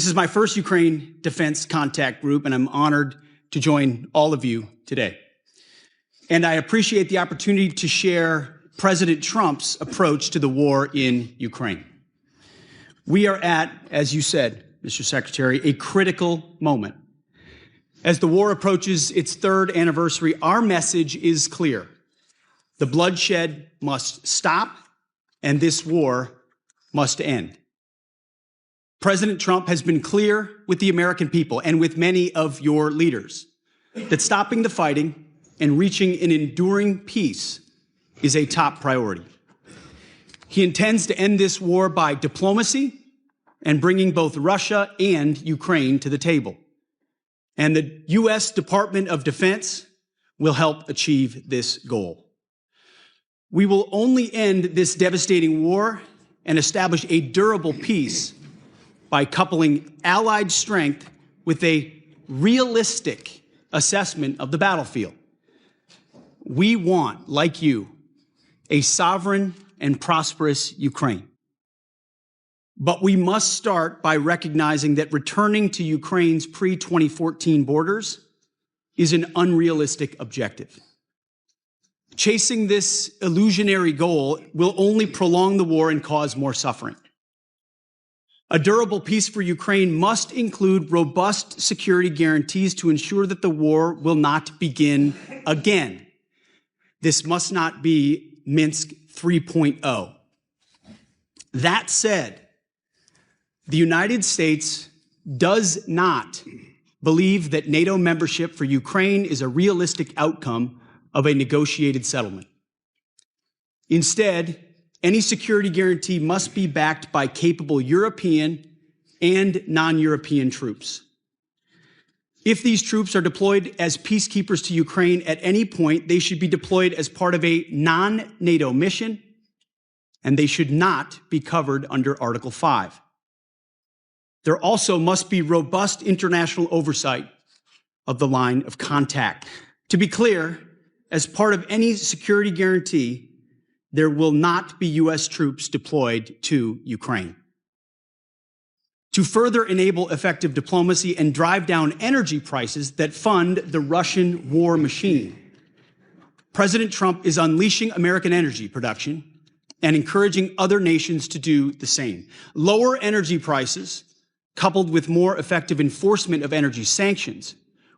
This is my first Ukraine Defense Contact Group, and I'm honored to join all of you today. And I appreciate the opportunity to share President Trump's approach to the war in Ukraine. We are at, as you said, Mr. Secretary, a critical moment. As the war approaches its third anniversary, our message is clear. The bloodshed must stop, and this war must end. President Trump has been clear with the American people and with many of your leaders that stopping the fighting and reaching an enduring peace is a top priority. He intends to end this war by diplomacy and bringing both Russia and Ukraine to the table. And the U.S. Department of Defense will help achieve this goal. We will only end this devastating war and establish a durable peace by coupling allied strength with a realistic assessment of the battlefield. We want, like you, a sovereign and prosperous Ukraine. But we must start by recognizing that returning to Ukraine's pre-2014 borders is an unrealistic objective. Chasing this illusionary goal will only prolong the war and cause more suffering. A durable peace for Ukraine must include robust security guarantees to ensure that the war will not begin again. This must not be Minsk 3.0. That said, the United States does not believe that NATO membership for Ukraine is a realistic outcome of a negotiated settlement. Instead, any security guarantee must be backed by capable European and non-European troops. If these troops are deployed as peacekeepers to Ukraine at any point, they should be deployed as part of a non-NATO mission, and they should not be covered under Article 5. There also must be robust international oversight of the line of contact. To be clear, as part of any security guarantee, there will not be U.S. troops deployed to Ukraine. To further enable effective diplomacy and drive down energy prices that fund the Russian war machine, President Trump is unleashing American energy production and encouraging other nations to do the same. Lower energy prices, coupled with more effective enforcement of energy sanctions,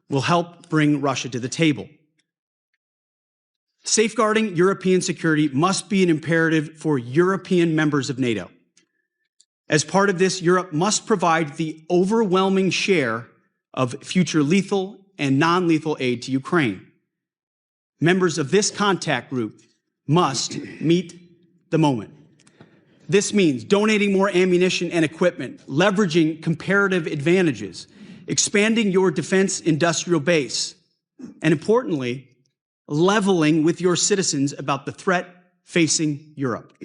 will help bring Russia to the table. Safeguarding European security must be an imperative for European members of NATO. As part of this, Europe must provide the overwhelming share of future lethal and non-lethal aid to Ukraine. Members of this contact group must meet the moment. This means donating more ammunition and equipment, leveraging comparative advantages, expanding your defense industrial base, and importantly, leveling with your citizens about the threat facing Europe.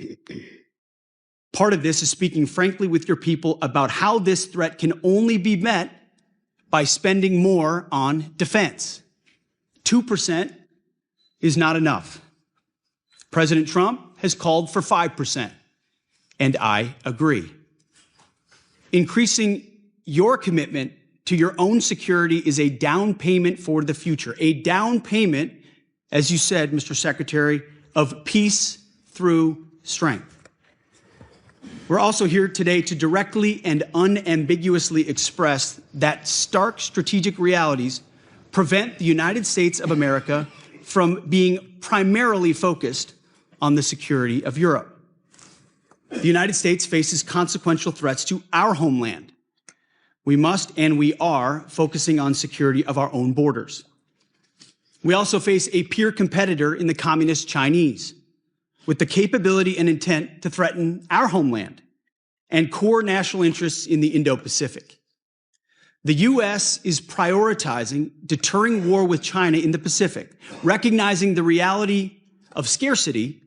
Part of this is speaking frankly with your people about how this threat can only be met by spending more on defense. 2% is not enough. President Trump has called for 5%, and I agree. Increasing your commitment to your own security is a down payment for the future, a down payment, as you said, Mr. Secretary, of peace through strength. We're also here today to directly and unambiguously express that stark strategic realities prevent the United States of America from being primarily focused on the security of Europe. The United States faces consequential threats to our homeland. We must and we are focusing on security of our own borders. We also face a peer competitor in the communist Chinese with the capability and intent to threaten our homeland and core national interests in the Indo-Pacific. The U.S. is prioritizing deterring war with China in the Pacific, recognizing the reality of scarcity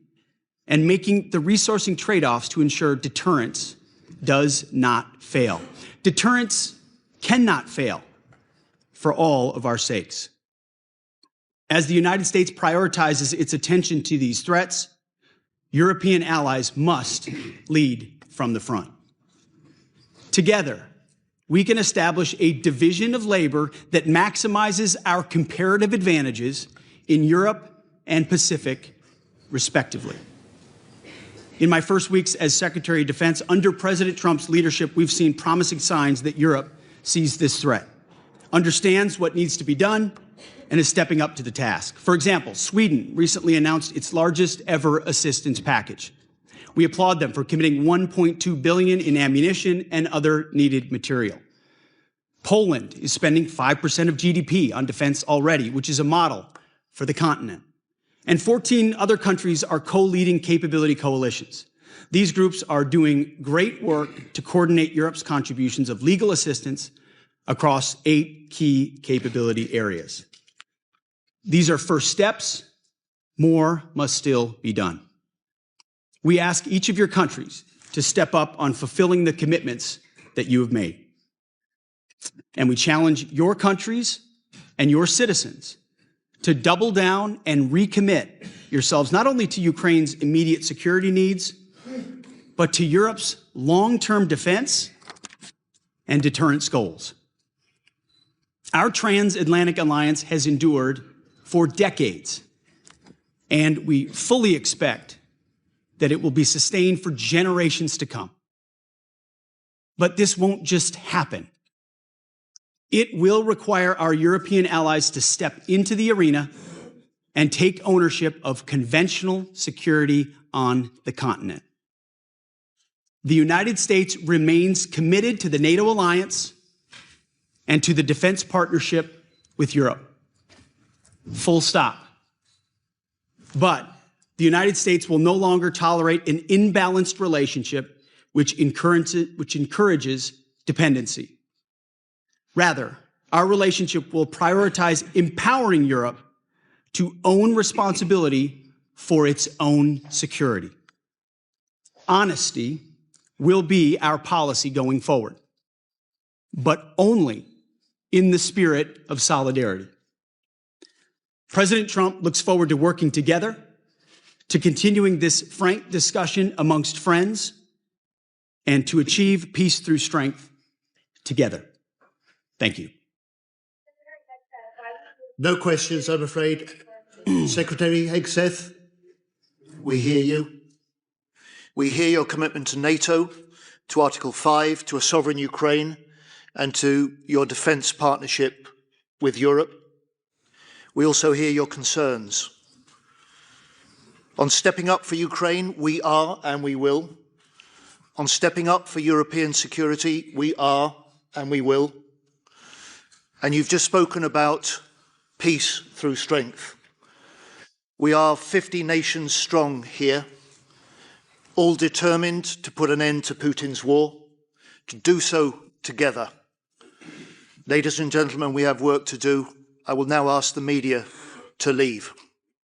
and making the resourcing trade-offs to ensure deterrence does not fail. Deterrence cannot fail for all of our sakes. As the United States prioritizes its attention to these threats, European allies must lead from the front. Together, we can establish a division of labor that maximizes our comparative advantages in Europe and Pacific, respectively. In my first weeks as Secretary of Defense, under President Trump's leadership, we've seen promising signs that Europe sees this threat, understands what needs to be done, and is stepping up to the task. For example, Sweden recently announced its largest ever assistance package. We applaud them for committing $1.2 billion in ammunition and other needed material. Poland is spending 5% of GDP on defense already, which is a model for the continent. And 14 other countries are co-leading capability coalitions. These groups are doing great work to coordinate Europe's contributions of legal assistance across 8 key capability areas. These are first steps. More must still be done. We ask each of your countries to step up on fulfilling the commitments that you have made. And we challenge your countries and your citizens to double down and recommit yourselves not only to Ukraine's immediate security needs, but to Europe's long-term defense and deterrence goals. Our transatlantic alliance has endured for decades, and we fully expect that it will be sustained for generations to come. But this won't just happen. It will require our European allies to step into the arena and take ownership of conventional security on the continent. The United States remains committed to the NATO alliance and to the defense partnership with Europe. Full stop. But the United States will no longer tolerate an imbalanced relationship which encourages dependency. Rather, our relationship will prioritize empowering Europe to own responsibility for its own security. Honesty will be our policy going forward, but only in the spirit of solidarity. President Trump looks forward to working together, to continuing this frank discussion amongst friends, and to achieve peace through strength together. Thank you. No questions, I'm afraid. Secretary Hegseth, we hear you. We hear your commitment to NATO, to Article 5, to a sovereign Ukraine, and to your defence partnership with Europe. We also hear your concerns. On stepping up for Ukraine, we are and we will. On stepping up for European security, we are and we will. And you've just spoken about peace through strength. We are 50 nations strong here, all determined to put an end to Putin's war, to do so together. Ladies and gentlemen, we have work to do. I will now ask the media to leave.